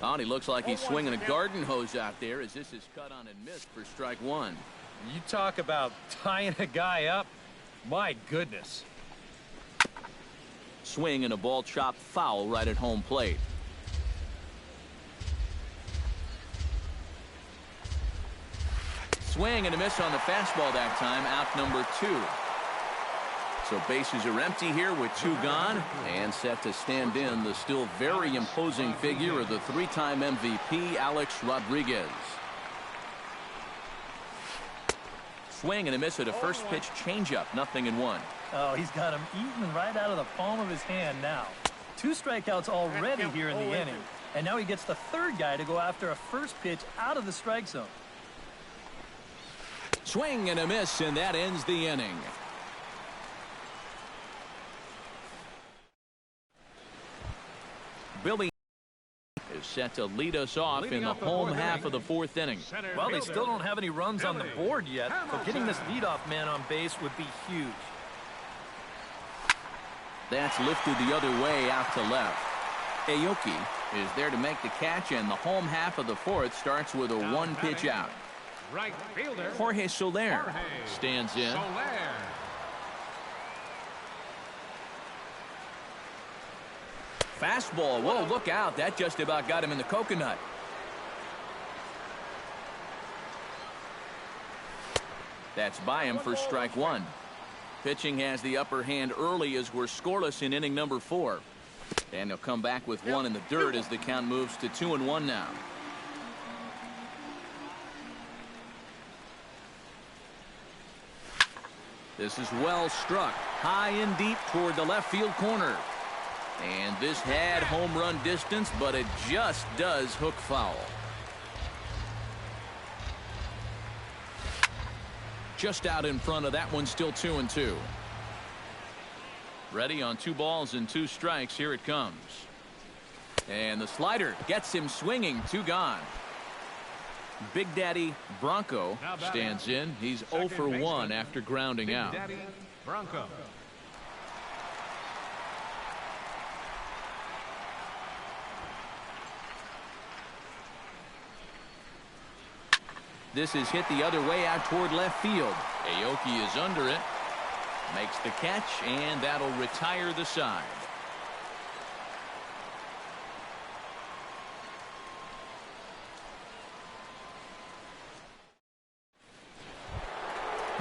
Oh, and he looks like he's swinging a garden hose out there as this is cut on and missed for strike one. You talk about tying a guy up. My goodness. Swing and a ball chopped foul right at home plate. Swing and a miss on the fastball that time, out number 2. So bases are empty here with 2 gone, and set to stand in the still very imposing figure of the 3-time MVP, Alex Rodriguez. Swing and a miss at a first pitch changeup, 0-1. Oh, he's got him eaten right out of the palm of his hand now. 2 strikeouts already here in the inning, and now he gets the 3rd guy to go after a first pitch out of the strike zone. Swing and a miss, and that ends the inning. Billy is set to lead us off in the home half of the 4th inning. Well, they still don't have any runs on the board yet, so getting this leadoff man on base would be huge. That's lifted the other way out to left. Aoki is there to make the catch, and the home half of the 4th starts with a 1-pitch out. Right fielder Jorge Soler stands in. Fastball. Whoa, look out. That just about got him in the coconut. That's by him for strike 1. Pitching has the upper hand early as we're scoreless in inning number 4. And they'll come back with 1 in the dirt as the count moves to 2-1 now. This is well struck. High and deep toward the left field corner. And this had home run distance, but it just does hook foul. Just out in front of that one, still 2-2. Ready on 2 balls and 2 strikes. Here it comes. And the slider gets him swinging. 2 gone. Big Daddy Bronco stands in. He's 0 for 1 after grounding out. Daddy Bronco. This is hit the other way out toward left field. Aoki is under it. Makes the catch, and that'll retire the side.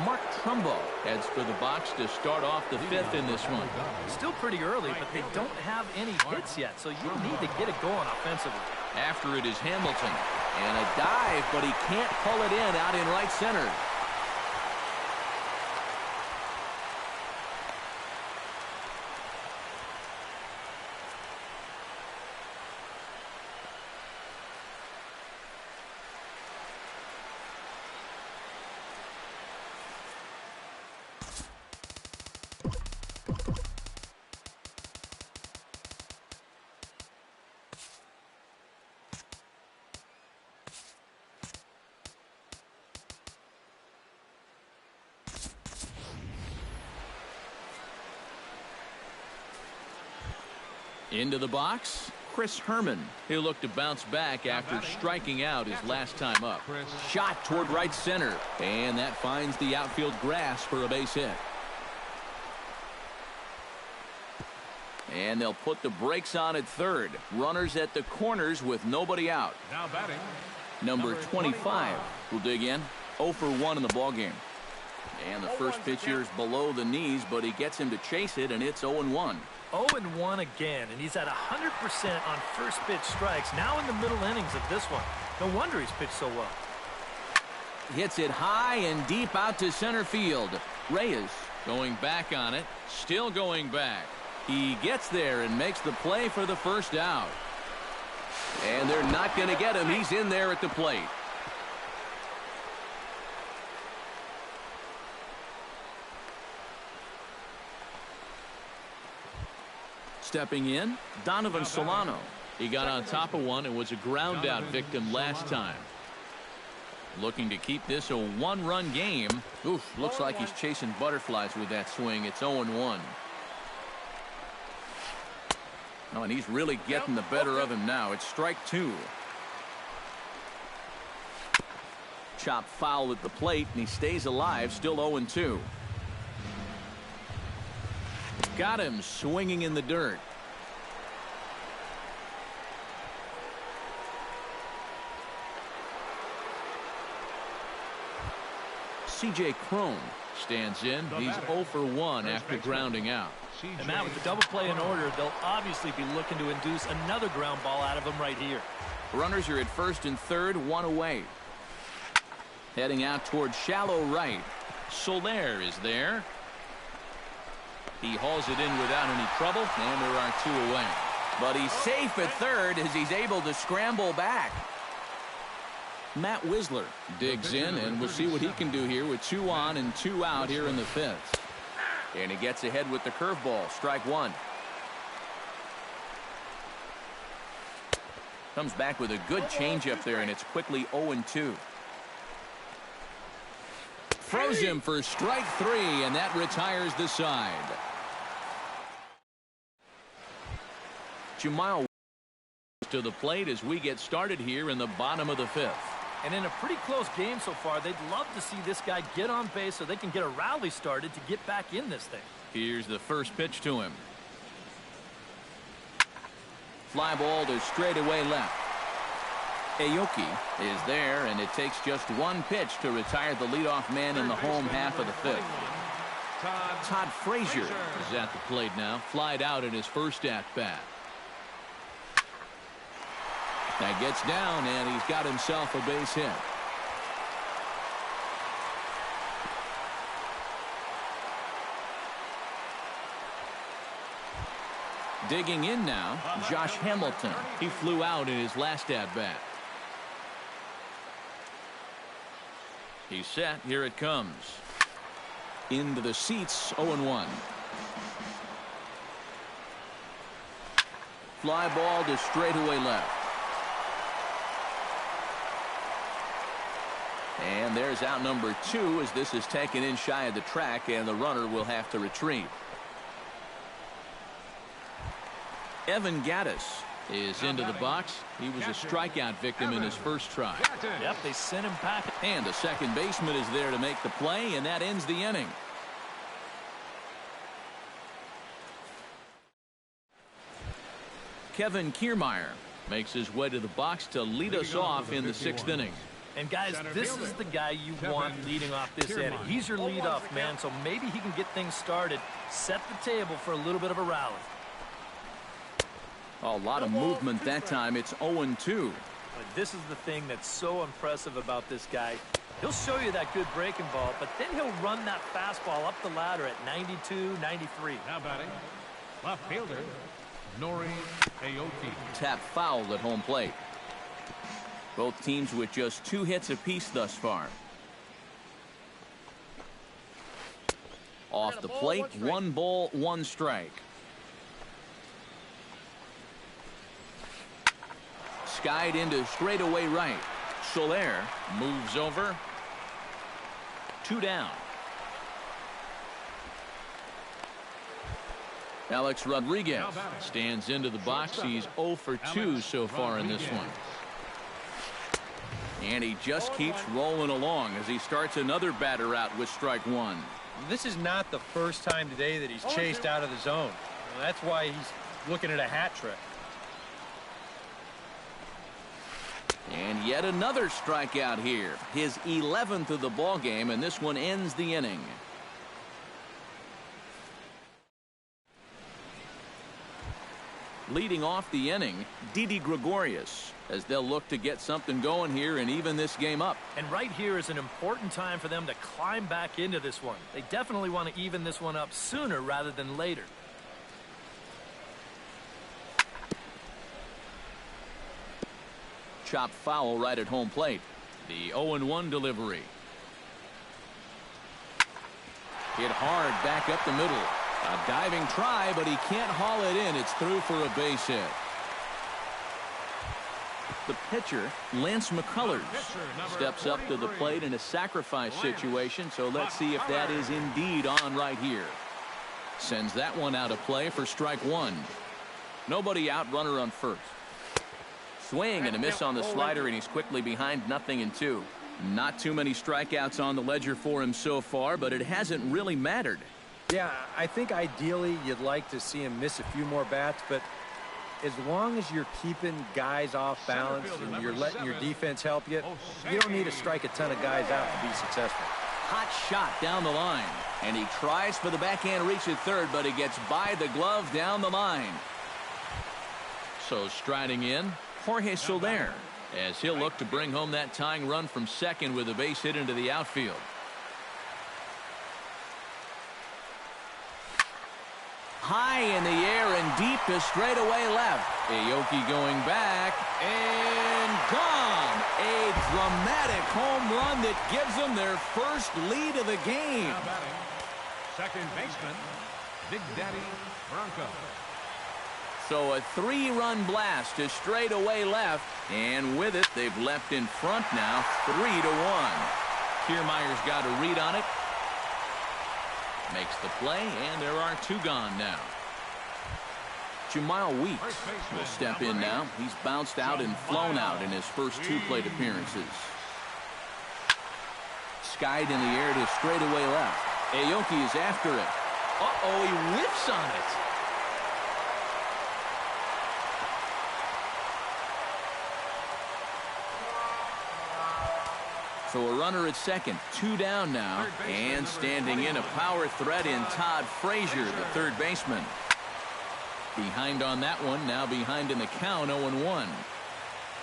Mark Trumbo heads for the box to start off the 5th in this one. Still pretty early, but they don't have any hits yet, so you need to get it going offensively. After it is Hamilton. And a dive, but he can't pull it in out in right center. Into the box, Chris Herman. He'll look to bounce back after striking out his last time up. Shot toward right center, and that finds the outfield grass for a base hit. And they'll put the brakes on at 3rd. Runners at the corners with nobody out. Now batting. Number 25 will dig in. 0 for 1 in the ballgame. And the first pitch here is below the knees, but he gets him to chase it, and it's 0-1. 0-1 again, and he's at 100% on first pitch strikes, now in the middle innings of this one. No wonder he's pitched so well. Hits it high and deep out to center field. Reyes going back on it, still going back. He gets there and makes the play for the first out. And they're not going to get him. He's in there at the plate. Stepping in, Donovan Solano. He got on top of one and was a ground out victim last time. Looking to keep this a 1-run game. Oof, looks like he's chasing butterflies with that swing. It's 0-1. Oh, and he's really getting the better of him now. It's strike two. Chop foul at the plate, and he stays alive, still 0-2. Got him swinging in the dirt. C.J. Cron stands in. He's 0 for 1 after grounding out. And Matt, with the double play in order, they'll obviously be looking to induce another ground ball out of him right here. Runners are at first and third, one away. Heading out toward shallow right. Soler is there. He hauls it in without any trouble, and there are two away. But he's safe at third as he's able to scramble back. Matt Wisler digs in, and we'll see what he can do here with 2 on and 2 out here in the fifth. And he gets ahead with the curveball. Strike one. Comes back with a good changeup there, and it's quickly 0-2. Throws him for strike three, and that retires the side. Jamal to the plate as we get started here in the bottom of the fifth. And in a pretty close game so far, they'd love to see this guy get on base so they can get a rally started to get back in this thing. Here's the first pitch to him. Fly ball to straightaway left. Aoki is there, and it takes just one pitch to retire the leadoff man in the home half of the fifth. Todd Frazier is at the plate now. Flied out in his first at-bat. That gets down, and he's got himself a base hit. Digging in now, Josh Hamilton. He flew out in his last at-bat. He's set. Here it comes. Into the seats, 0-1. Fly ball to straightaway left. And there's out number 2 as this is taken in shy of the track, and the runner will have to retreat. Evan Gattis is into the box. He was a strikeout victim in his first try. Yep, they sent him back. And the second baseman is there to make the play, and that ends the inning. Kevin Kiermaier makes his way to the box to lead us off in the 6th inning. And guys, this is the guy you want leading off this inning. He's your leadoff man, so maybe he can get things started, set the table for a little bit of a rally. A lot of movement that time. It's 0-2. But this is the thing that's so impressive about this guy. He'll show you that good breaking ball, but then he'll run that fastball up the ladder at 92, 93. Now batting, left fielder, Nori Aoki. Tap foul at home plate. Both teams with just 2 hits apiece thus far. Off the plate, 1 ball, 1 strike. Skied into straightaway right. Soler moves over. 2 down. Alex Rodriguez stands into the box. He's 0 for 2 so far in this one. And he just keeps rolling along as he starts another batter out with strike 1. This is not the first time today that he's chased out of the zone. That's why he's looking at a hat trick. And yet another strikeout here. His 11th of the ball game, and this one ends the inning. Leading off the inning, Didi Gregorius, as they'll look to get something going here and even this game up. And right here is an important time for them to climb back into this one. They definitely want to even this one up sooner rather than later. Chopped foul right at home plate. The 0-1 delivery. Hit hard back up the middle. A diving try, but he can't haul it in. It's through for a base hit. The pitcher, Lance McCullers, steps up to the plate in a sacrifice situation, so let's see if that is indeed on right here. Sends that one out of play for strike 1. Nobody out, runner on first. Swing and a miss on the slider, and he's quickly behind 0-2. Not too many strikeouts on the ledger for him so far, but it hasn't really mattered. Yeah, I think ideally you'd like to see him miss a few more bats, but as long as you're keeping guys off balance and you're letting your defense help you, you don't need to strike a ton of guys out to be successful. Hot shot down the line, and he tries for the backhand reach at third, but he gets by the glove down the line. So striding in, Jorge Soler, as he'll look to bring home that tying run from second with a base hit into the outfield. High in the air and deep to straightaway left. Aoki going back and gone. A dramatic home run that gives them their first lead of the game. Now batting, second baseman, Big Daddy Bronco. So a 3-run blast to straightaway left, and with it they've left in front now 3-1. Kiermaier's got a read on it. Makes the play, and there are 2 gone now. Jamal Weeks will step in now. He's bounced out and flown out in his first 2 plate appearances. Skied in the air to straightaway left. Aoki is after it. Uh-oh, he whiffs on it. So a runner at second, 2 down now, and standing in a power threat in Todd Frazier, the third baseman. Behind on that one, now behind in the count, 0-1.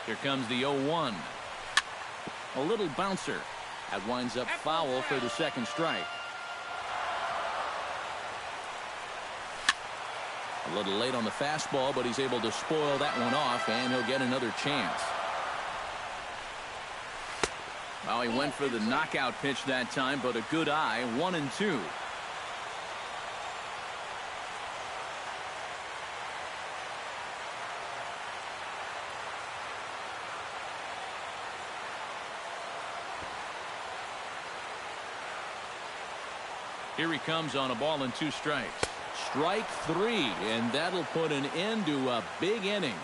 Here comes the 0-1. A little bouncer. That winds up foul for the second strike. A little late on the fastball, but he's able to spoil that one off, and he'll get another chance. Well, he went for the knockout pitch that time, but a good eye, 1-2. Here he comes on a ball and 2 strikes. Strike 3, and that'll put an end to a big inning.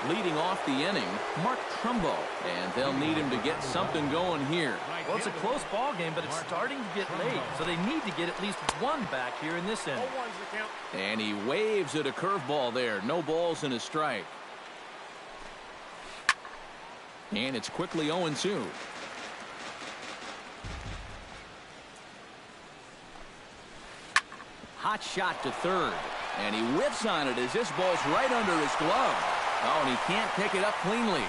Leading off the inning, Mark Trumbo, and they'll need him to get something going here. Well, it's a close ball game, but it's starting to get late, so they need to get at least 1 back here in this inning. And he waves at a curveball there. No balls and a strike. And it's quickly 0-2. Hot shot to third, and he whiffs on it as this ball's right under his glove. Oh, and he can't pick it up cleanly.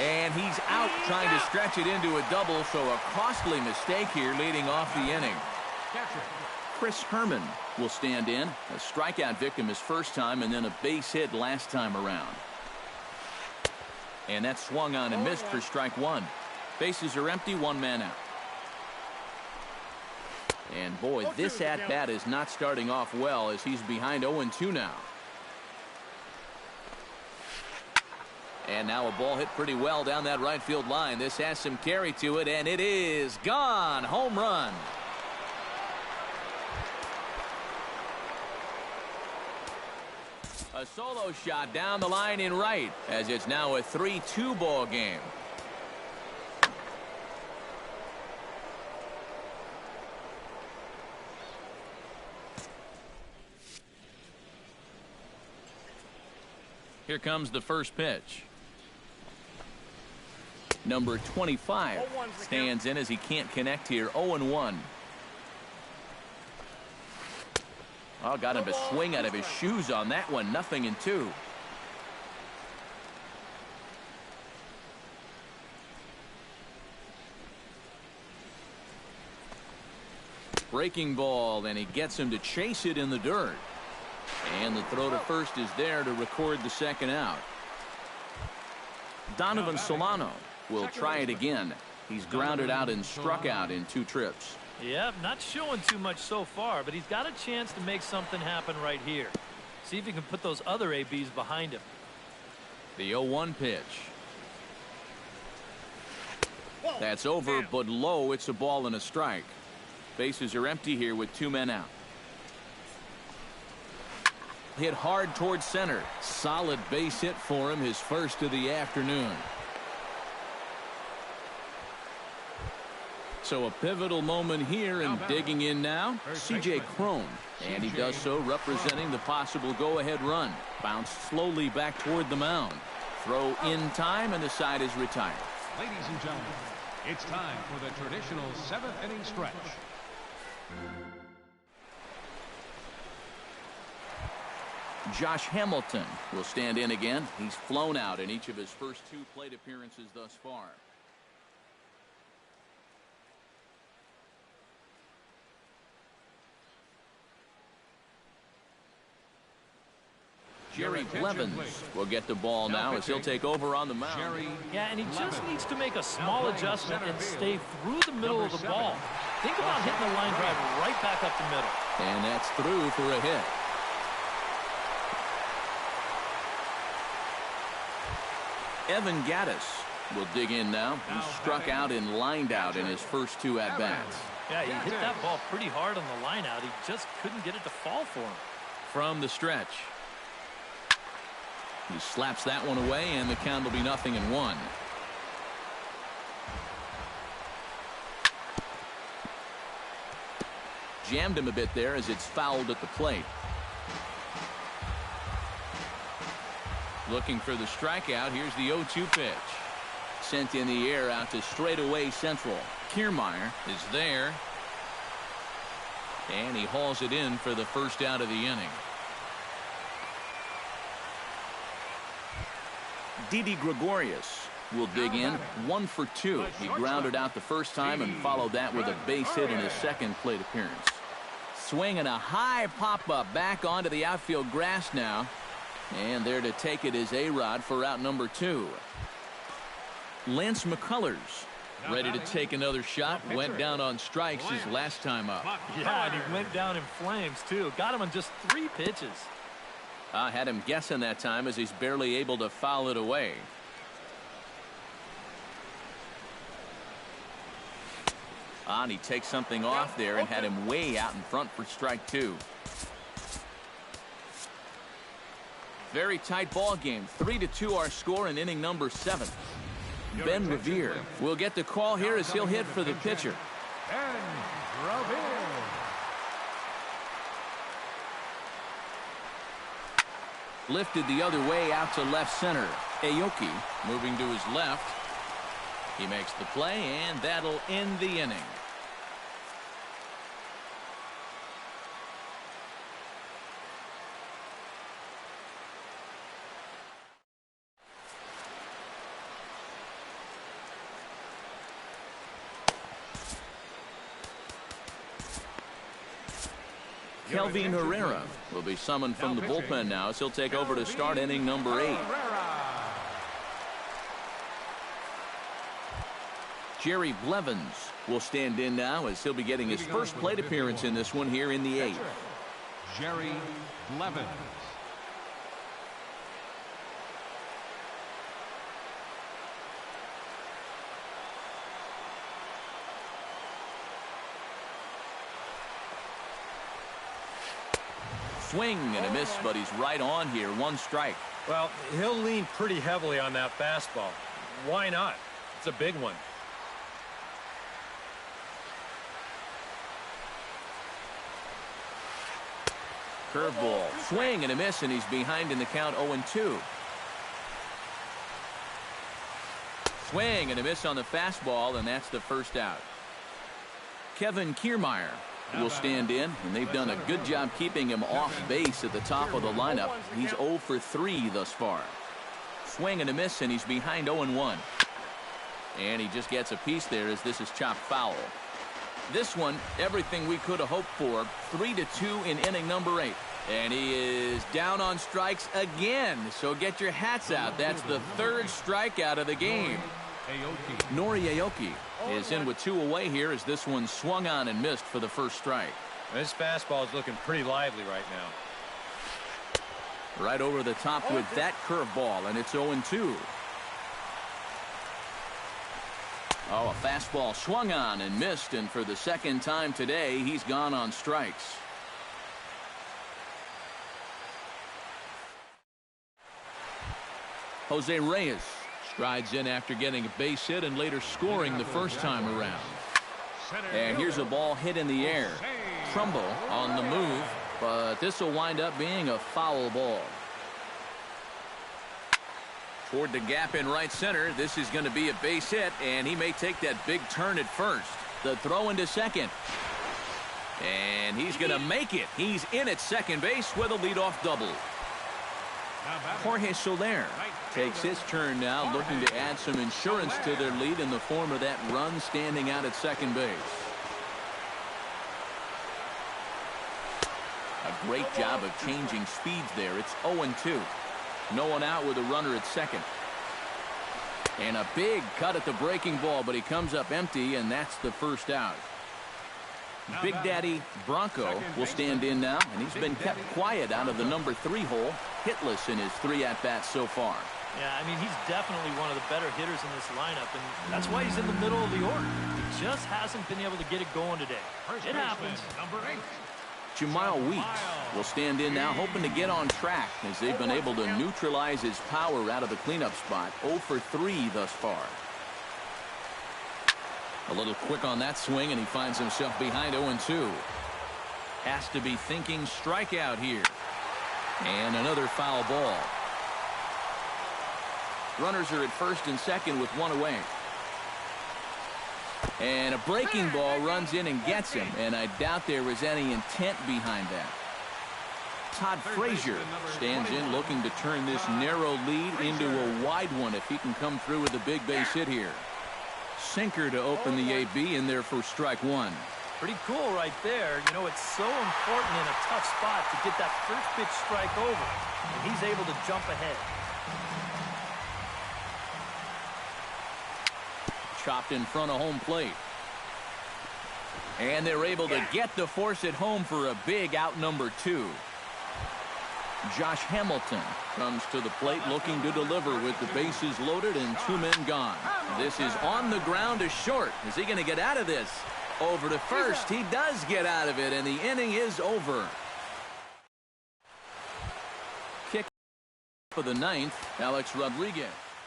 And he's out trying to stretch it into a double, so a costly mistake here leading off the inning. Chris Herman will stand in. A strikeout victim his first time, and then a base hit last time around. And that swung on and missed for strike 1. Bases are empty, 1 man out. And boy, this at-bat is not starting off well as he's behind 0-2 now. And now a ball hit pretty well down that right field line. This has some carry to it, and it is gone. Home run. A solo shot down the line in right as it's now a 3-2 ball game. Here comes the first pitch. Number 25 stands in as he can't connect here. 0-1. Oh, got him to swing out of his shoes on that one. 0-2. Breaking ball, and he gets him to chase it in the dirt. And the throw to first is there to record the second out. Donovan Solano will try it again. He's grounded out and struck out in 2 trips. Yep, not showing too much so far, but he's got a chance to make something happen right here. See if he can put those other ABs behind him. The 0-1 pitch. That's over, but low. It's a ball and a strike. Bases are empty here with 2 men out. Hit hard towards center. Solid base hit for him, his first of the afternoon. So a pivotal moment here, and digging in now, C.J. Cron. And he does so representing the possible go-ahead run. Bounce slowly back toward the mound. Throw in time, and the side is retired. Ladies and gentlemen, it's time for the traditional 7th inning stretch. Josh Hamilton will stand in again. He's flown out in each of his first 2 plate appearances thus far. Jerry Blevins will get the ball now as he'll take over on the mound. Yeah, and he just needs to make a small adjustment and stay through the middle of the ball. Think about hitting the line drive right back up the middle. And that's through for a hit. Evan Gattis will dig in now. He struck out and lined out in his first 2 at-bats. Yeah, he hit that ball pretty hard on the line out. He just couldn't get it to fall for him. From the stretch. He slaps that one away, and the count will be 0-1. Jammed him a bit there as it's fouled at the plate. Looking for the strikeout. Here's the 0-2 pitch. Sent in the air out to straightaway central. Kiermaier is there. And he hauls it in for the first out of the inning. Didi Gregorius will dig in. 1 for 2. He grounded out the first time and followed that with a base hit in his second plate appearance. Swinging a high pop-up back onto the outfield grass now. And there to take it is A-Rod for out number 2. Lance McCullers ready to take another shot. Went down on strikes his last time up. Yeah, and he went down in flames, too. Got him on just 3 pitches. I had him guessing that time as he's barely able to foul it away. And he takes something off there and had him way out in front for strike 2. Very tight ball game. 3-2 our score in inning number 7. Ben Revere will get the call here as he'll hit for the pitcher. Ben Revere. Lifted the other way out to left center. Aoki moving to his left. He makes the play, and that'll end the inning. Kelvin Herrera will be summoned from the bullpen now as he'll take over to start inning number 8. Jerry Blevins will stand in now as he'll be getting his first plate appearance in this one here in the 8th. Jerry Blevins. Swing and a miss, but he's right on here. 1 strike. Well, he'll lean pretty heavily on that fastball. Why not? It's a big one. Curveball. Swing and a miss, and he's behind in the count 0-2. Swing and a miss on the fastball, and that's the first out. Kevin Kiermaier will stand in, and they've done a good job keeping him off base at the top of the lineup. He's 0 for 3 thus far. Swing and a miss, and he's behind 0-1. And he just gets a piece there as this is chopped foul. This one, everything we could have hoped for. 3-2 in inning number 8. And he is down on strikes again. So get your hats out. That's the 3rd strikeout of the game. Nori Aoki is in with 2 away here as this one swung on and missed for the first strike. This fastball is looking pretty lively right now. Right over the top with that curveball, and it's 0-2. Oh, a fastball swung on and missed, and for the second time today, he's gone on strikes. Jose Reyes strides in after getting a base hit and later scoring the first time around. And here's a ball hit in the air. Trumbo on the move, but this will wind up being a foul ball. Toward the gap in right center. This is going to be a base hit, and he may take that big turn at first. The throw into second. And he's going to make it. He's in at second base with a leadoff double. Jorge Soler takes his turn now, looking to add some insurance to their lead in the form of that run standing out at second base. A great job of changing speeds there. It's 0-2. No one out with a runner at second. And a big cut at the breaking ball, but he comes up empty, and that's the first out. Big Daddy Bronco will stand in now, and he's been kept quiet out of the number 3 hole, hitless in his 3 at-bats so far. Yeah, I mean, he's definitely one of the better hitters in this lineup, and that's why he's in the middle of the order. He just hasn't been able to get it going today. It happens. Number 8. Jamal Weeks will stand in now, hoping to get on track as they've been able to neutralize his power out of the cleanup spot. 0 for 3 thus far. A little quick on that swing, and he finds himself behind 0-2. Has to be thinking strikeout here. And another foul ball. Runners are at first and second with 1 away. And a breaking ball runs in and gets him, and I doubt there was any intent behind that. Todd Frazier stands in, looking to turn this narrow lead into a wide one if he can come through with a big base hit here. Sinker to open the AB in there for strike 1. Pretty cool right there. You know, it's so important in a tough spot to get that first pitch strike over, and he's able to jump ahead. Chopped in front of home plate. And they're able to get the force at home for a big out number 2. Josh Hamilton comes to the plate looking to deliver with the bases loaded and 2 men gone. This is on the ground to short. Is he going to get out of this? Over to first. He does get out of it, and the inning is over. Kick for the 9th, Alex Rodriguez.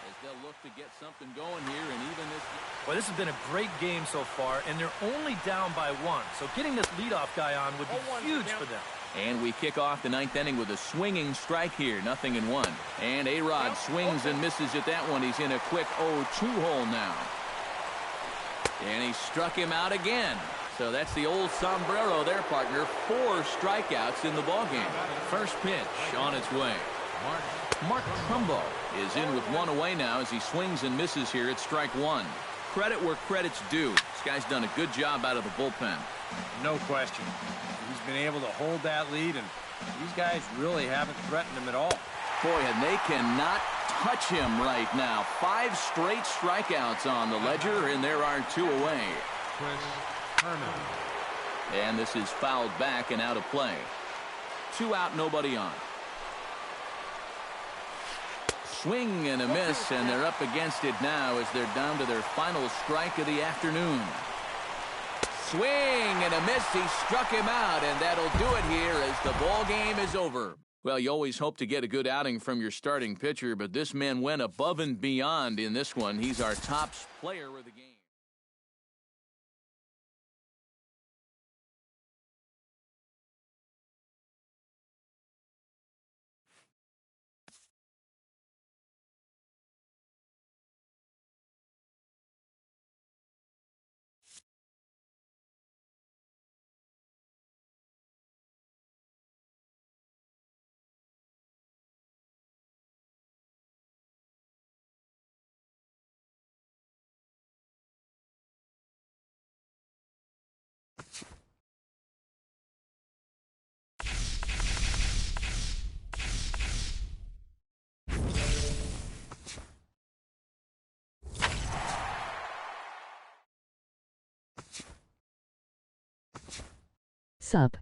As they'll look to get something going here, and even this. Well, this has been a great game so far, and they're only down by 1. So getting this leadoff guy on would be huge for them. And we kick off the 9th inning with a swinging strike here, 0-1. And A-Rod swings and misses at that one. He's in a quick 0-2 hole now. And he struck him out again. So that's the old sombrero there, partner. 4 strikeouts in the ballgame. First pitch on its way. Mark Trumbo is in with 1 away now as he swings and misses here at strike 1. Credit where credit's due. This guy's done a good job out of the bullpen. No question. He's been able to hold that lead, and these guys really haven't threatened him at all. Boy, and they cannot touch him right now. 5 straight strikeouts on the ledger, and there are 2 away. Chris Herman. And this is fouled back and out of play. 2 out, nobody on. Swing and a miss, and they're up against it now as they're down to their final strike of the afternoon. Swing and a miss. He struck him out, and that'll do it here as the ball game is over. Well, you always hope to get a good outing from your starting pitcher, but this man went above and beyond in this one. He's our top player of the game. Sub.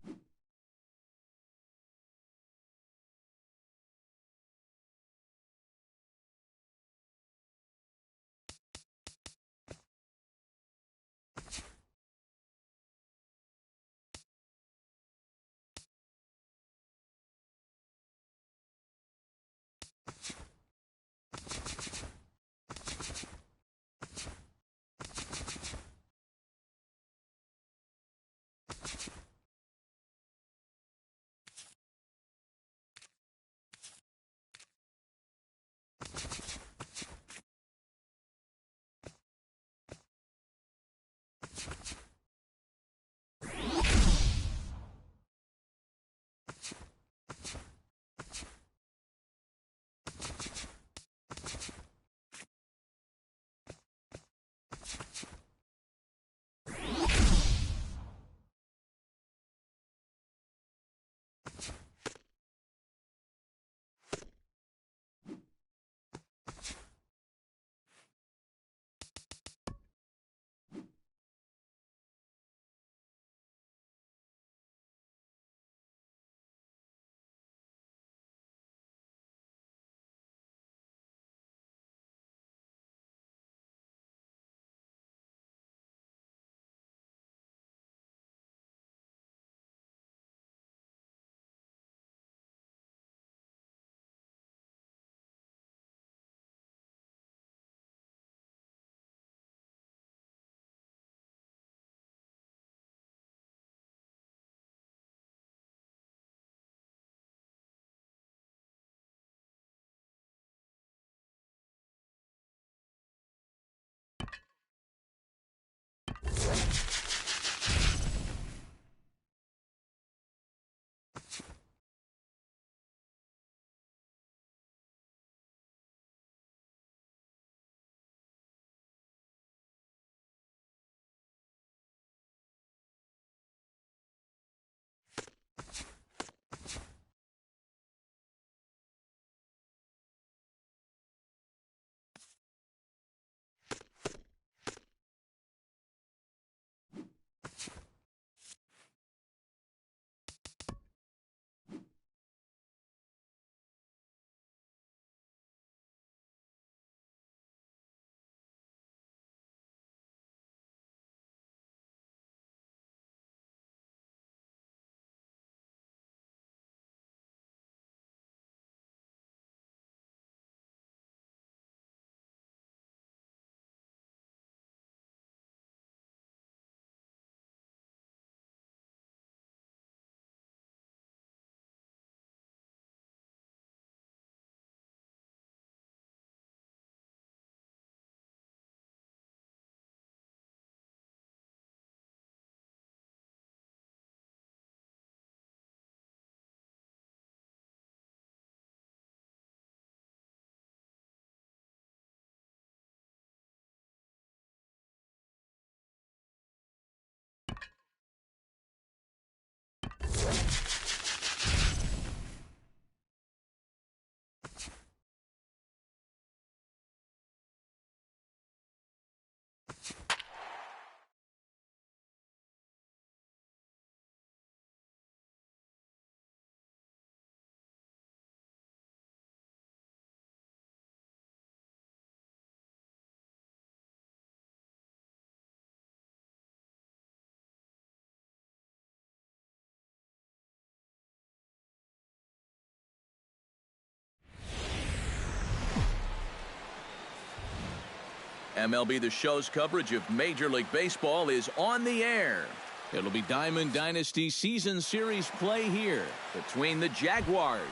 MLB The Show's coverage of Major League Baseball is on the air. It'll be Diamond Dynasty Season Series play here between the Jaguars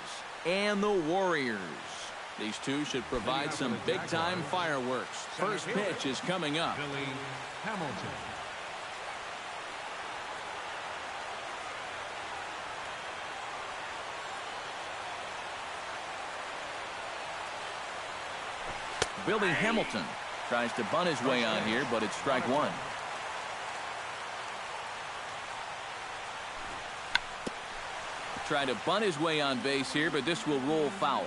and the Warriors. These two should provide some big-time fireworks. First pitch is coming up. Billy Hamilton. Billy Hamilton tries to bunt his way on here, but it's strike one. Try to bunt his way on base here, but this will roll foul.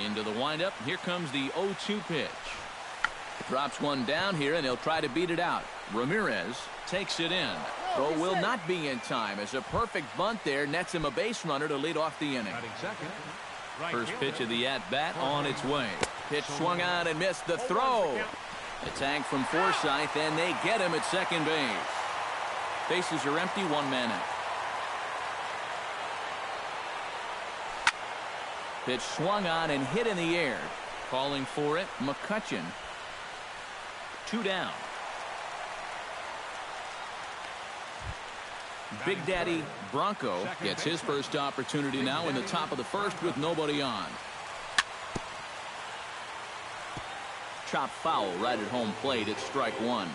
Into the windup. Here comes the 0-2 pitch. Drops one down here, and he'll try to beat it out. Ramirez takes it in. Throw will not be in time, as a perfect bunt there nets him a base runner to lead off the inning. First pitch of the at-bat on its way. Pitch swung on and missed the throw. The tag from Forsythe, and they get him at second base. Bases are empty, one man out. Pitch swung on and hit in the air. Calling for it, McCutchen. 2 down. Big Daddy Bronco gets his first opportunity now in the top of the first with nobody on. Chop foul right at home plate. It's strike one.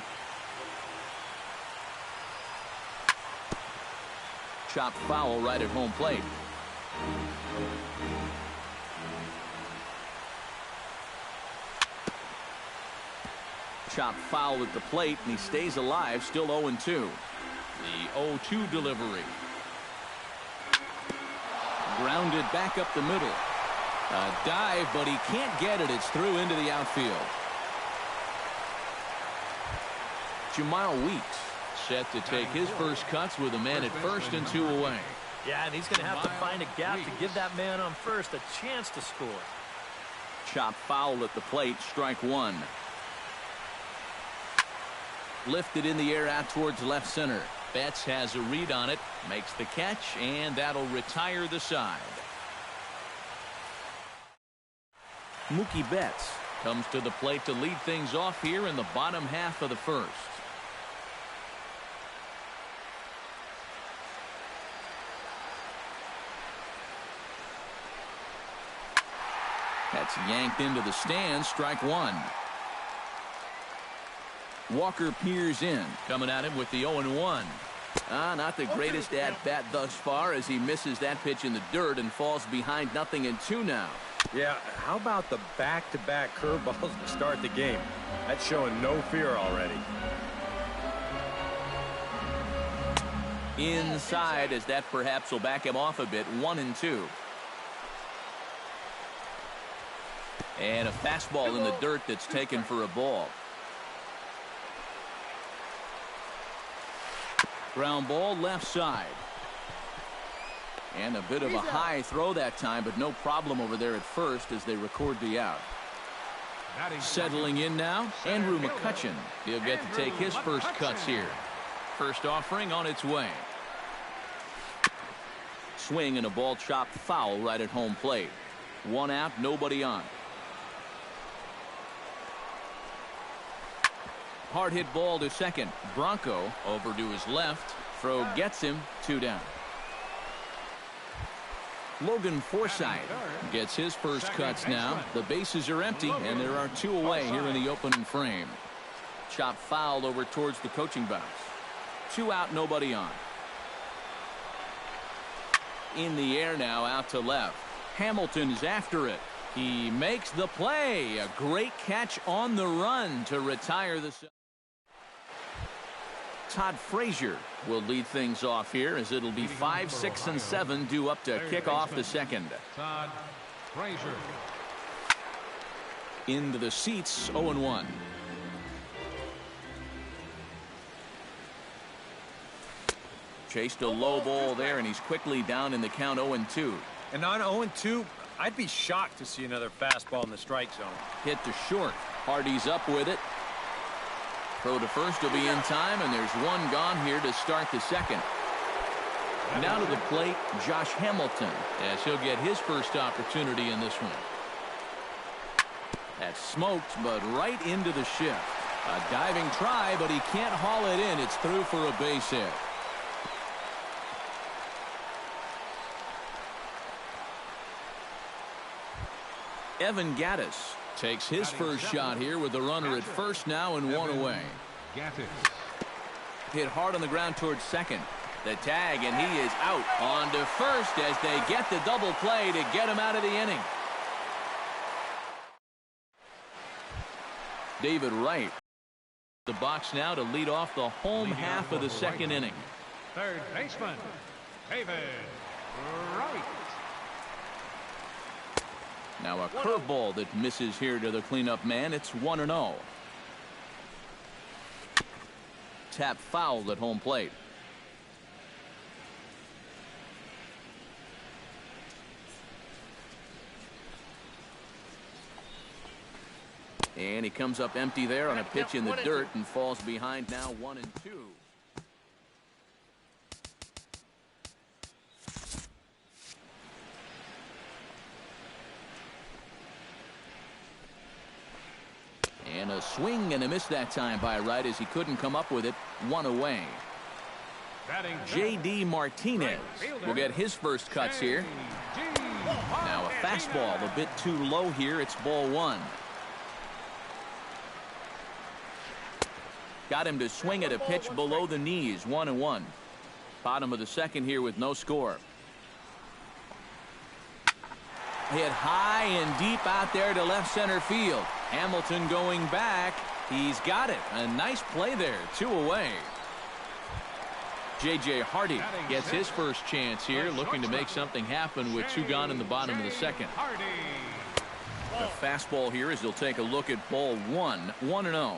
Chop foul right at home plate. Chop foul at the plate, and he stays alive, still 0-2. The 0-2 delivery. Grounded back up the middle. A dive, but he can't get it. It's through into the outfield. Jamal Weeks set to take his first cuts with a man at first and 2 away. Yeah, and he's going to have to find a gap to give that man on first a chance to score. Chop foul at the plate, strike one. Lifted in the air out towards left center. Betts has a read on it, makes the catch, and that'll retire the side. Mookie Betts comes to the plate to lead things off here in the bottom half of the first. That's yanked into the stands, strike one. Walker peers in, coming at him with the 0-1. Not the greatest at-bat thus far, as he misses that pitch in the dirt and falls behind 0-2 now. Yeah, how about the back-to-back curveballs to start the game? That's showing no fear already. Inside, as that perhaps will back him off a bit, 1-2. And a fastball in the dirt that's taken for a ball. Ground ball left side. And a bit of a high throw that time, but no problem over there at first as they record the out. Settling in now, Andrew McCutchen. He'll get to take his first cuts here. First offering on its way. Swing and a ball chopped foul right at home plate. 1 out, nobody on. Hard hit ball to second. Bronco over to his left. Throw gets him, 2 down. Logan Forsythe gets his first cuts now. The bases are empty, and there are 2 away here in the opening frame. Chop foul over towards the coaching box. 2 out, nobody on. In the air now, out to left. Hamilton's after it. He makes the play. A great catch on the run to retire the... Todd Frazier will lead things off here, as it'll be 5, 6, and 7 due up to kick off the second. Todd Frazier. Into the seats, 0-1. Chased a low ball there, and he's quickly down in the count, 0-2. And on 0-2, I'd be shocked to see another fastball in the strike zone. Hit to short. Hardy's up with it. Throw to first will be in time, and there's 1 gone here to start the second. Now to the plate, Josh Hamilton, as he'll get his first opportunity in this one. That's smoked, but right into the shift. A diving try, but he can't haul it in. It's through for a base hit. Evan Gattis takes his first shot here with the runner at first now and one away. Hit hard on the ground towards second. The tag, and he is out on to first as they get the double play to get him out of the inning. David Wright, the box now to lead off the home half of the second inning. Third baseman, David Wright. Now a curveball that misses here to the cleanup man. It's 1-0. Tap fouled at home plate. And he comes up empty there on a pitch in the dirt and falls behind now 1-2. And a swing and a miss that time by Wright as he couldn't come up with it. One away. J.D. Martinez will get his first cuts here. Now a fastball a bit too low here. It's ball one. Got him to swing at a pitch below the knees. 1-1. Bottom of the second here with no score. Hit high and deep out there to left center field. Hamilton going back. He's got it. A nice play there. 2 away. J.J. Hardy gets his first chance here, looking to make something happen with 2 gone in the bottom of the second. The fastball here as he'll take a look at ball 1. 1-0.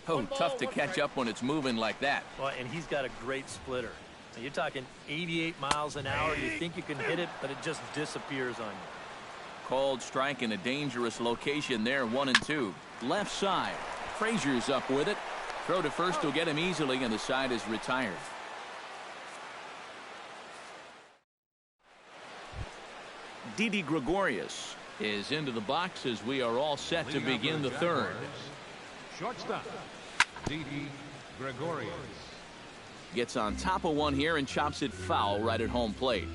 Oh, tough to catch up when it's moving like that. Well, and he's got a great splitter. Now, you're talking 88 miles an hour. You think you can hit it, but it just disappears on you. Called strike in a dangerous location there. 1-2. Left side. Frazier's up with it. Throw to first will get him easily, and the side is retired. Didi Gregorius is into the box as we are all set to begin the third. Shortstop, Didi Gregorius. Gets on top of one here and chops it foul right at home plate.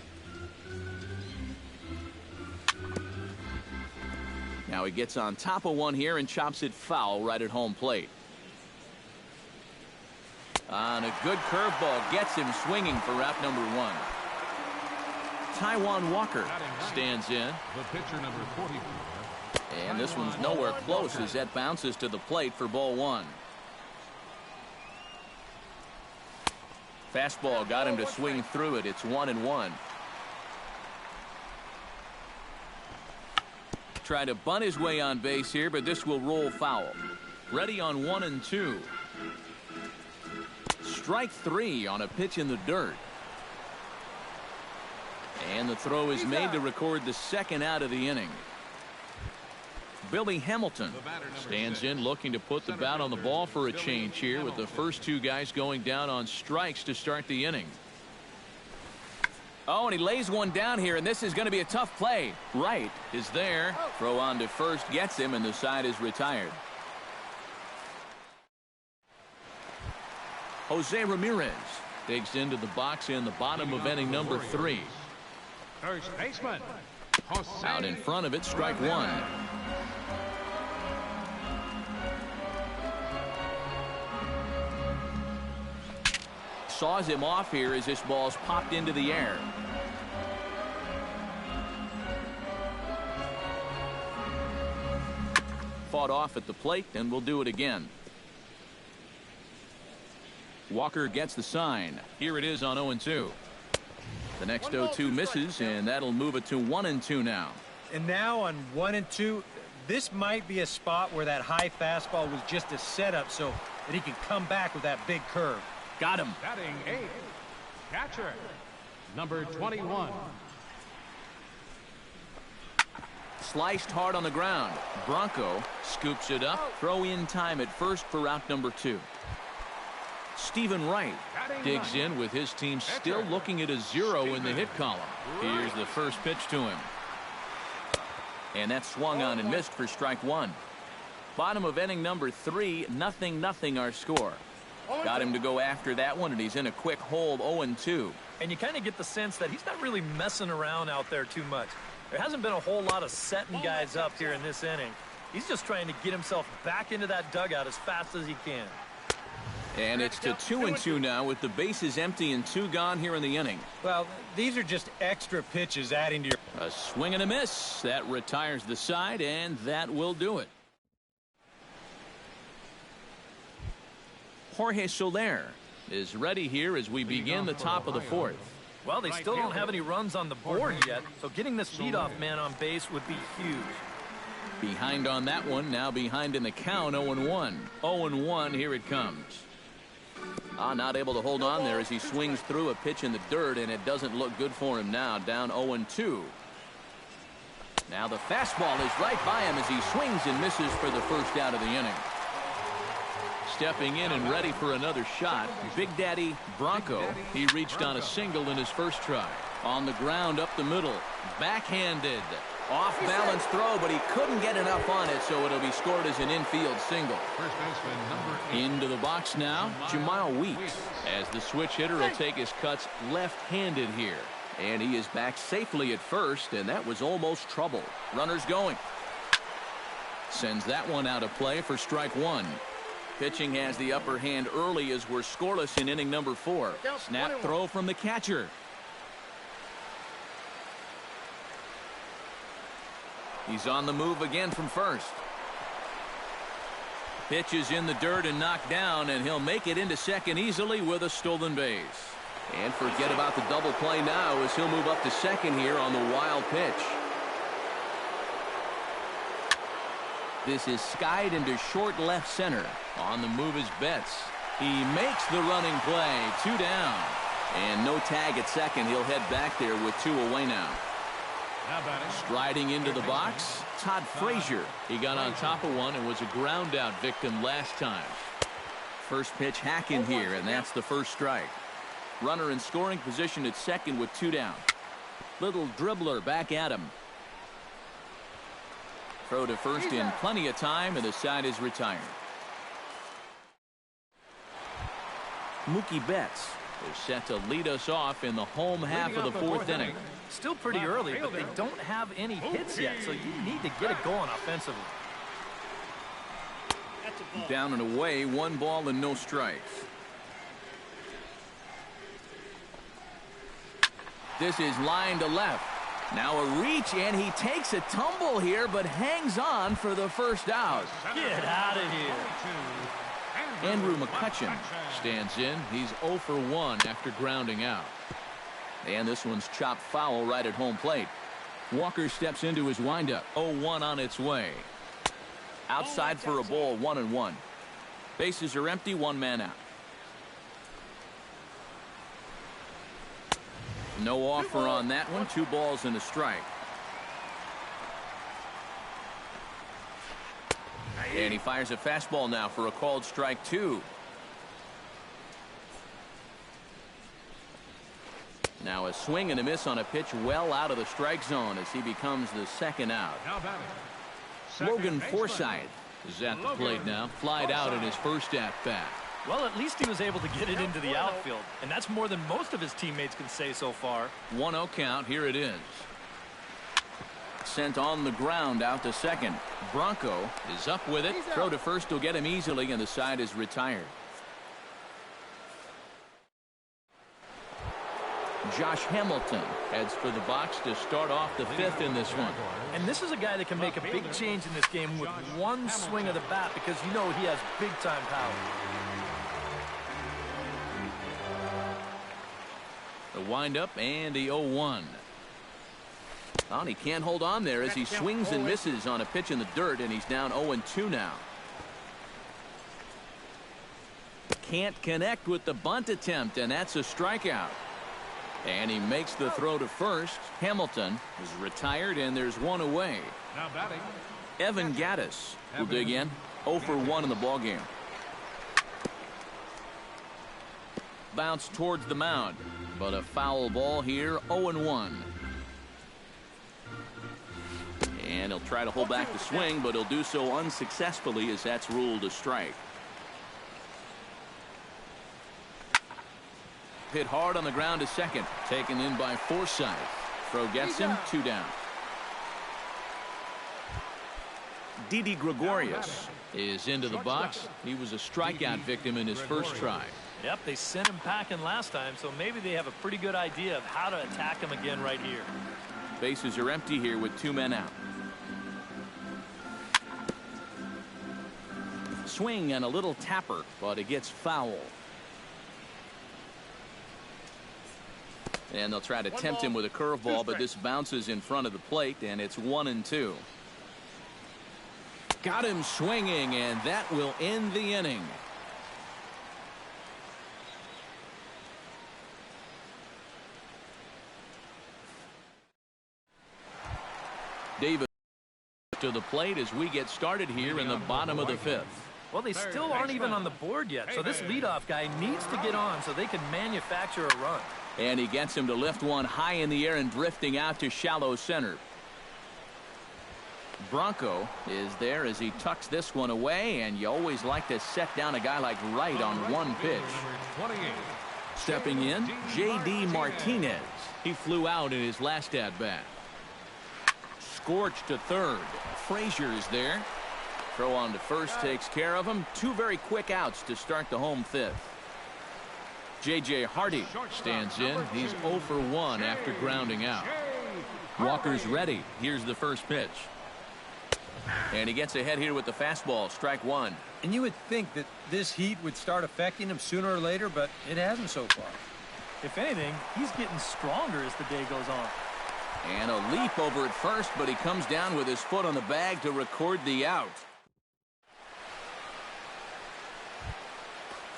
Now he gets on top of one here and chops it foul right at home plate. On a good curveball, gets him swinging for out number 1. Taijuan Walker stands in. The pitcher number 44. And this one's nowhere close as that bounces to the plate for ball 1. Fastball got him to swing through it. It's 1-1. Try to bunt his way on base here, but this will roll foul. Ready on 1-2. Strike 3 on a pitch in the dirt. And the throw is made to record the second out of the inning. Billy Hamilton stands in looking to put the bat on the ball for a change here with the first 2 guys going down on strikes to start the inning. Oh, and he lays one down here, and this is going to be a tough play. Wright is there. Throw on to first gets him, and the side is retired. Jose Ramirez digs into the box in the bottom of inning number 3. First baseman, Out in front of it, strike 1. Saws him off here as this ball's popped into the air. Fought off at the plate, and we'll do it again. Walker gets the sign. Here it is on 0-2. The next 0-2 misses, and that'll move it to 1-2 now. And now on 1-2, this might be a spot where that high fastball was just a setup so that he can come back with that big curve. Got him. batting 8th, catcher, number 21. sliced hard on the ground. Bronco scoops it up. Throw in time at first for out number 2. Stephen Wright digs in with his team still looking at a 0 in the hit column. Here's the first pitch to him. And that swung on and missed for strike 1. Bottom of inning number 3, 0-0 our score. Got him to go after that one, and he's in a quick hold, 0-2. And you kind of get the sense that he's not really messing around out there too much. There hasn't been a whole lot of setting guys up here in this inning. He's just trying to get himself back into that dugout as fast as he can. And it's to 2-2 now with the bases empty and 2 gone here in the inning. Well, these are just extra pitches adding to your... A swing and a miss. That retires the side, and that will do it. Jorge Soler is ready here as we begin the top of the 4th. Well, they still don't have any runs on the board yet, so getting this leadoff man on base would be huge. Behind on that one, now behind in the count, 0-1. 0-1, here it comes. Not able to hold on there as he swings through a pitch in the dirt, and it doesn't look good for him now, down 0-2. Now the fastball is right by him as he swings and misses for the first out of the inning. Stepping in and ready for another shot, Big Daddy Bronco. He reached on a single in his first try. On the ground up the middle, backhanded. Off balance throw, but he couldn't get enough on it, so it'll be scored as an infield single. First baseman number 8. Into the box now, Jamal Weeks, as the switch hitter will take his cuts left-handed here. And he is back safely at first, and that was almost trouble. Runners going. Sends that one out of play for strike 1. Pitching has the upper hand early as we're scoreless in inning number 4. Snap throw from the catcher. He's on the move again from first. Pitch is in the dirt and knocked down, and he'll make it into second easily with a stolen base. And forget about the double play now as he'll move up to second here on the wild pitch. This is skied into short left center. On the move is Betts. He makes the running play. 2 down. And no tag at second. He'll head back there with 2 away now. Striding into the box, Todd Frazier. He got on top of one and was a ground out victim last time. First pitch hacking here, and that's the first strike. Runner in scoring position at second with 2 down. Little dribbler back at him. Throw to first in plenty of time, and the side is retired. Mookie Betts is set to lead us off in the home half of the 4th inning. Still pretty early, but they don't have any hits yet, so you need to get it going offensively. Down and away, 1 ball and no strikes. This is line to left. Now a reach, and he takes a tumble here, but hangs on for the first out. Get out of here. Andrew McCutchen stands in. He's 0 for 1 after grounding out. And this one's chopped foul right at home plate. Walker steps into his windup. 0-1 on its way. Outside for a ball, 1-1. Bases are empty, 1 man out. No offer on that one. 2 balls and a strike. And he fires a fastball now for a called strike 2. Now a swing and a miss on a pitch well out of the strike zone as he becomes the second out. Logan Forsythe is at the plate now. Flied out in his first at-bat. Well, at least he was able to get it into the outfield, and that's more than most of his teammates can say so far. 1-0 count. Here it is. Sent on the ground out to second. Bronco is up with it. Throw to first will get him easily, and the side is retired. Josh Hamilton heads for the box to start off the 5th in this one. And this is a guy that can make a big change in this game with one swing of the bat, because you know he has big-time power. The windup and the 0-1. Oh, and he can't hold on there as he swings and misses on a pitch in the dirt, and he's down 0-2 now. Can't connect with the bunt attempt, and that's a strikeout. And he makes the throw to first. Hamilton is retired, and there's one away. Now batting, Evan Gaddis will dig in. 0 for 1 in the ballgame. Bounce towards the mound, but a foul ball here. 0-1. And he'll try to hold back the swing, but he'll do so unsuccessfully as that's ruled a strike. Hit hard on the ground to second. Taken in by Forsythe. Throw gets him. 2 down. Didi Gregorius is into the box. He was a strikeout victim in his first try. Yep, they sent him packing last time, so maybe they have a pretty good idea of how to attack him again right here. Bases are empty here with 2 men out. Swing and a little tapper, but it gets foul. And they'll try to tempt him with a curveball, but this bounces in front of the plate, and it's 1-2. Got him swinging, and that will end the inning. David to the plate as we get started here in the bottom of the 5th. Well, they still aren't even on the board yet, so this leadoff guy needs to get on so they can manufacture a run. And he gets him to lift one high in the air and drifting out to shallow center. Bronco is there as he tucks this one away, and you always like to set down a guy like Wright on one pitch. Stepping in, J.D. Martinez. He flew out in his last at-bat. Scorch to third. Frazier is there. Throw on to first takes care of him. 2 very quick outs to start the home 5th. J.J. Hardy stands in. He's 0 for 1 after grounding out. Walker's ready. Here's the first pitch. And he gets ahead here with the fastball. Strike 1. And you would think that this heat would start affecting him sooner or later, but it hasn't so far. If anything, he's getting stronger as the day goes on. And a leap over at first, but he comes down with his foot on the bag to record the out.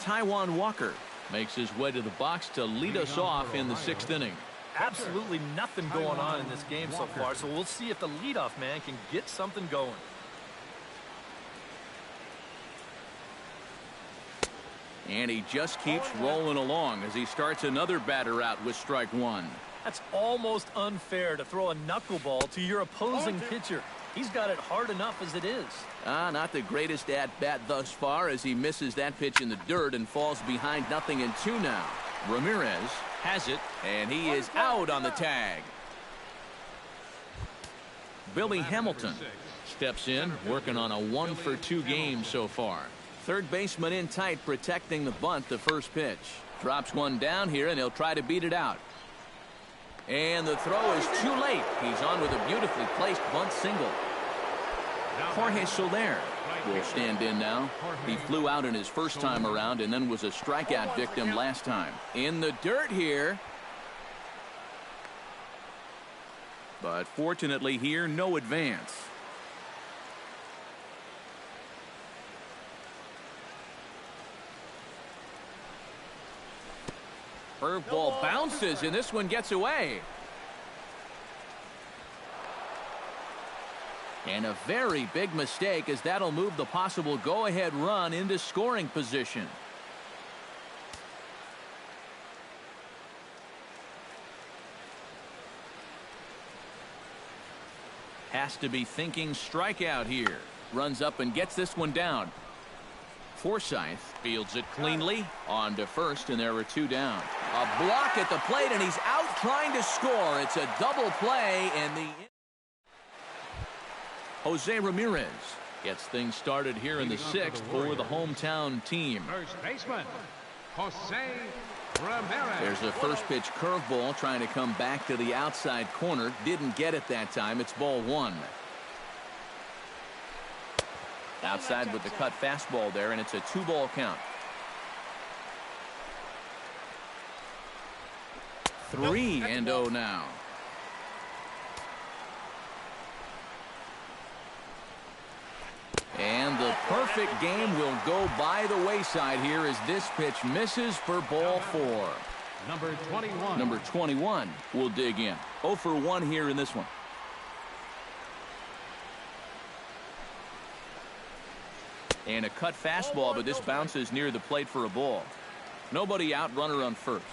Taijuan Walker makes his way to the box to lead us off in the 6th inning. Absolutely nothing going on in this game so far, so we'll see if the leadoff man can get something going. And he just keeps rolling along as he starts another batter out with strike 1. That's almost unfair to throw a knuckleball to your opposing pitcher. He's got it hard enough as it is. Not the greatest at-bat thus far as he misses that pitch in the dirt and falls behind 0-2 now. Ramirez has it, and he is out on the tag. Billy Hamilton steps in, working on a 1 for 2 game so far. Third baseman in tight, protecting the bunt. The first pitch drops one down here, and he'll try to beat it out. And the throw is too late. He's on with a beautifully placed bunt single. Jorge Soler will stand in now. He flew out in his first time around and then was a strikeout victim last time. In the dirt here. But fortunately here, no advance. Curveball bounces, and this one gets away. And a very big mistake, as that'll move the possible go-ahead run into scoring position. Has to be thinking strikeout here. Runs up and gets this one down. Forsythe fields it cleanly on to first, and there were 2 down. A block at the plate, and he's out trying to score. It's a double play, and the Jose Ramirez gets things started here in the 6th for the hometown team. First baseman, Jose Ramirez. There's a first pitch curveball trying to come back to the outside corner. Didn't get it that time. It's ball 1. Outside with the cut fastball there, and it's a 2-ball count. 3-0 now. And the perfect game will go by the wayside here as this pitch misses for ball 4. Number 21. Number 21 will dig in. 0 for 1 here in this one. And a cut fastball, but this bounces near the plate for a ball. Nobody out, runner on first.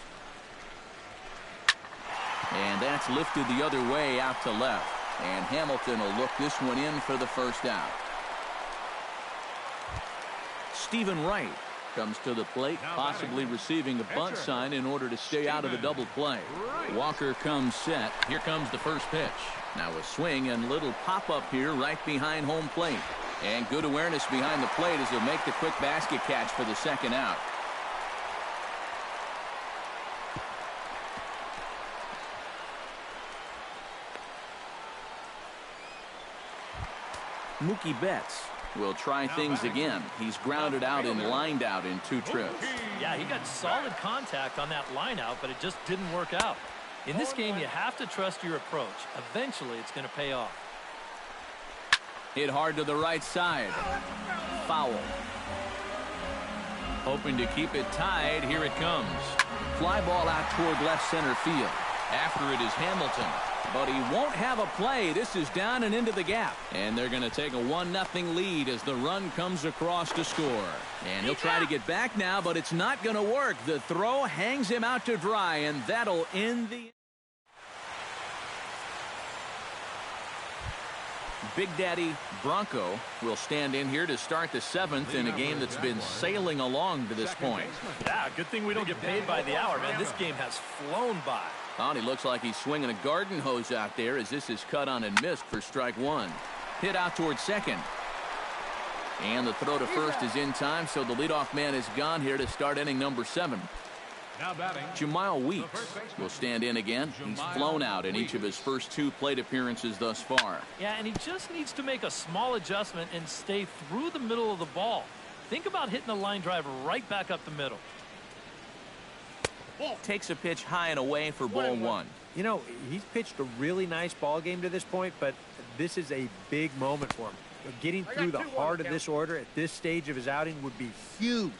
And that's lifted the other way out to left. And Hamilton will look this one in for the first out. Stephen Wright comes to the plate, possibly receiving a bunt sign in order to stay out of the double play. Walker comes set. Here comes the first pitch. Now a swing and little pop-up here right behind home plate. And good awareness behind the plate as he'll make the quick basket catch for the second out. Mookie Betts will try things again. He's grounded out and lined out in 2 trips. Yeah, he got solid contact on that line out, but it just didn't work out. In this game, you have to trust your approach. Eventually, it's going to pay off. Hit hard to the right side. Foul. Hoping to keep it tied. Here it comes. Fly ball out toward left center field. After it is Hamilton. But he won't have a play. This is down and into the gap. And they're going to take a 1-0 lead as the run comes across to score. And he'll try to get back now, but it's not going to work. The throw hangs him out to dry, and that'll end the... Big Daddy Bronco will stand in here to start the 7th in a game that's been sailing along to this point. Yeah, good thing we don't get paid by the hour, man. This game has flown by. Oh, and he looks like he's swinging a garden hose out there as this is cut on and missed for strike 1. Hit out towards second. And the throw to first is in time, so the leadoff man is gone here to start inning number 7. Now batting, Jamal Weeks will stand in again. He's flown out in each of his first 2 plate appearances thus far. Yeah, and he just needs to make a small adjustment and stay through the middle of the ball. Think about hitting a line drive right back up the middle. Takes a pitch high and away for ball 1. You know, he's pitched a really nice ball game to this point, but this is a big moment for him. Getting through the heart of this order at this stage of his outing would be huge.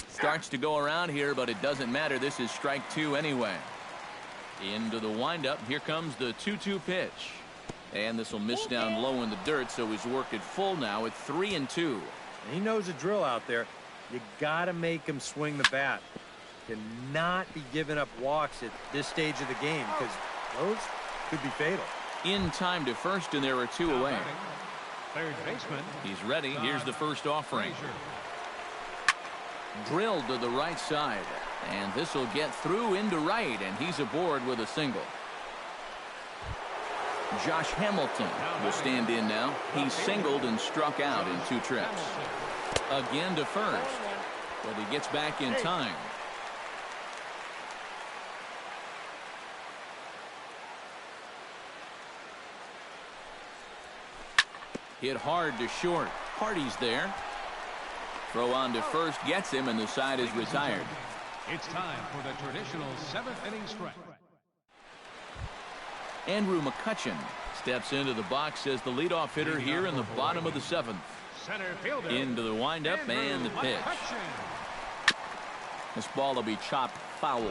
Starts to go around here, but it doesn't matter. This is strike 2 anyway. Into the windup. Here comes the 2-2 pitch. And this will miss down low in the dirt, so he's worked it full now at 3-2. He knows the drill out there. You got to make him swing the bat. Cannot be giving up walks at this stage of the game because those could be fatal. In time to first, and there are 2 away. third baseman. He's ready. Here's the first offering. Drilled to the right side. And this will get through into right, and he's aboard with a single. Josh Hamilton will stand in now. He's singled and struck out in 2 trips. Again to first, but he gets back in time. Hit hard to short. Hardy's there. Throw on to first gets him, and the side is retired. It's time for the traditional 7th inning stretch. Andrew McCutchen steps into the box as the leadoff hitter here in the bottom of the 7th. Center fielder. Into the windup and the pitch. This ball will be chopped foul.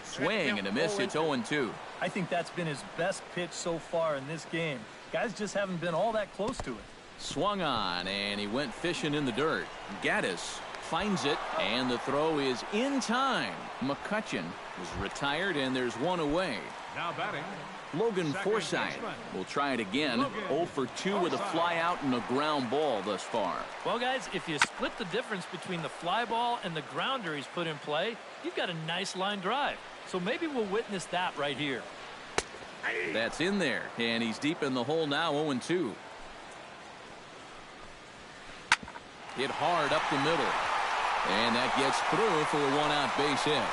Swing and a miss. It's 0-2. I think that's been his best pitch so far in this game. Guys just haven't been all that close to it. Swung on, and he went fishing in the dirt. Gaddis finds it, and the throw is in time. McCutchen is retired, and there's 1 away. Now batting, Logan Forsythe will try it again. 0 for 2 with a fly out and a ground ball thus far. Well, guys, if you split the difference between the fly ball and the grounder he's put in play, you've got a nice line drive. So maybe we'll witness that right here. That's in there, and he's deep in the hole now, 0-2. Hit hard up the middle, and that gets through for a 1-out base hit.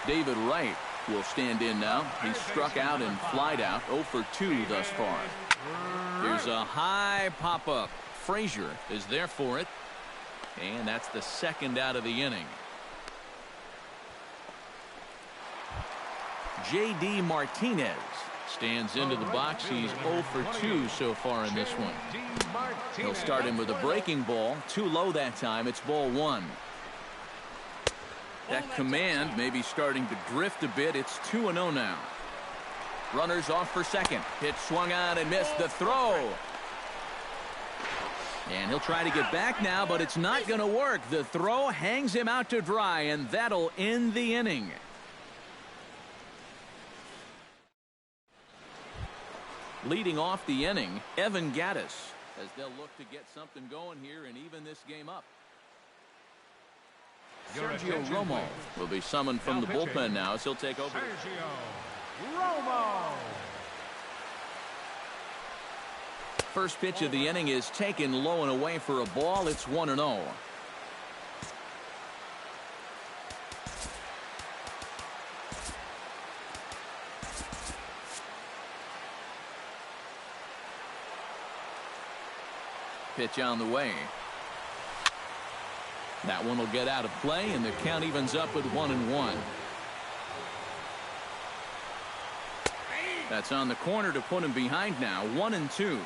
David Wright will stand in now. He's struck out and flied out, 0 for 2 thus far. Here's a high pop-up. Frazier is there for it. And that's the second out of the inning. J.D. Martinez stands into the box. He's 0 for 2 so far in this one. He'll start him with a breaking ball. Too low that time. It's ball 1. That command may be starting to drift a bit. It's 2-0 now. Runners off for second. Pitch swung on and missed. The throw. And he'll try to get back now, but it's not going to work. The throw hangs him out to dry, and that'll end the inning. Leading off the inning, Evan Gattis, as they'll look to get something going here and even this game up. Sergio Romo will be summoned from the bullpen now as he'll take over. Sergio Romo. First pitch of the inning is taken low and away for a ball. It's 1-0. Pitch on the way. That one will get out of play, and the count evens up at 1-1. That's on the corner to put him behind now. 1-2.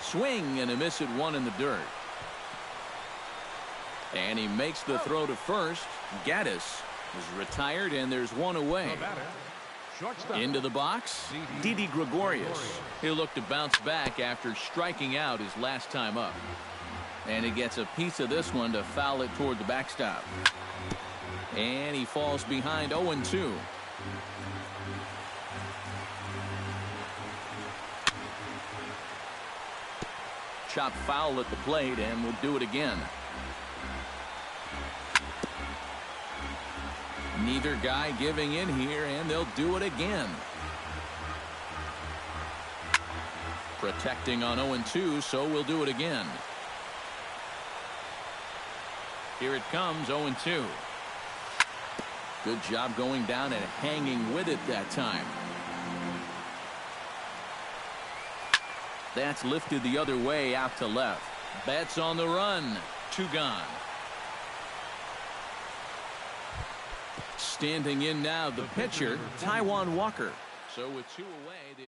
Swing and a miss at 1 in the dirt. And he makes the throw to first. Gattis is retired, and there's one away. Into the box, Didi Gregorius. He'll look to bounce back after striking out his last time up. And he gets a piece of this one to foul it toward the backstop. And he falls behind 0-2. Chop foul at the plate, and we'll do it again. Neither guy giving in here, and they'll do it again. Protecting on 0-2, so we'll do it again. Here it comes, 0-2. Good job going down and hanging with it that time. That's lifted the other way out to left. Betts on the run. 2 gone. Standing in now, the pitcher, Taijuan Walker. So with 2 away.